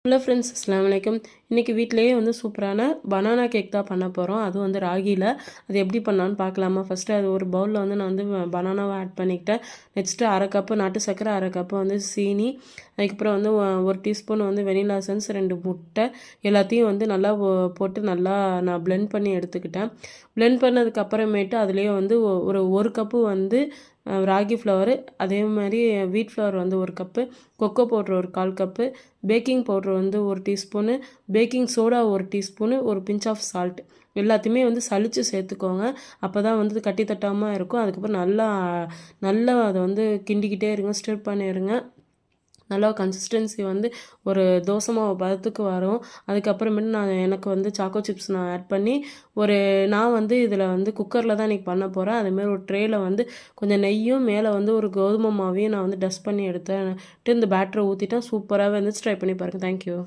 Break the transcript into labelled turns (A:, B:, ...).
A: Hello friends, அஸ்ஸலாமு அலைக்கும். இன்றைக்கி வீட்டிலேயே வந்து சூப்பரான பனானா கேக் தான் பண்ண போகிறோம். அதுவும் வந்து ராகியில். அது எப்படி பண்ணலான்னு பார்க்கலாமா? ஃபஸ்ட்டு அது ஒரு பவுலில் வந்து நான் வந்து பனானாவை ஆட் பண்ணிக்கிட்டேன். நெக்ஸ்ட்டு அரை கப்பு நாட்டு சர்க்கரை, அரை கப்பு வந்து சீனி, அதுக்கப்புறம் வந்து ஒரு டீஸ்பூன் வந்து வெனிலா எசன்ஸ், 2 முட்டை, எல்லாத்தையும் வந்து நல்லா போட்டு நல்லா நான் பிளெண்ட் பண்ணி எடுத்துக்கிட்டேன். பிளெண்ட் பண்ணதுக்கு அப்புறமேட்டு அதுலேயே வந்து ஒரு கப்பு வந்து ராகி ஃப்ளவரு, அதே மாதிரி வீட் ஃப்ளவர் வந்து 1 கப்பு, கொக்கோ பவுட்ரு ஒரு 1/4 கப்பு, பேக்கிங் பவுட்ரு வந்து 1 டீஸ்பூனு, பேக்கிங் சோடா 1 டீஸ்பூனு, ஒரு பிஞ்ச் ஆஃப் சால்ட், எல்லாத்தையுமே வந்து சலிச்சு சேர்த்துக்கோங்க. அப்போ தான் வந்து கட்டி தட்டாமல் இருக்கும். அதுக்கப்புறம் நல்லா நல்லா அதை வந்து கிண்டிக்கிட்டே இருங்க, ஸ்டிர் பண்ணிடுங்க. நல்லா கன்சிஸ்டன்சி வந்து ஒரு தோசை மாவு பதத்துக்கு வரும். அதுக்கப்புறமேட்டு எனக்கு வந்து சாக்கோ சிப்ஸ் நான் ஆட் பண்ணி நான் வந்து இதில் வந்து குக்கரில் தான் இன்றைக்கி பண்ண போகிறேன். அதுமாரி ஒரு ட்ரேயில் வந்து கொஞ்சம் நெய்யும் மேலே வந்து ஒரு கோதுமை மாவையும் நான் வந்து டஸ்ட் பண்ணி எடுத்துட்டு இந்த பேட்டரை ஊற்றிட்டேன். சூப்பராகவே வந்து ட்ரை பண்ணி பாருங்கள். தேங்க்யூ.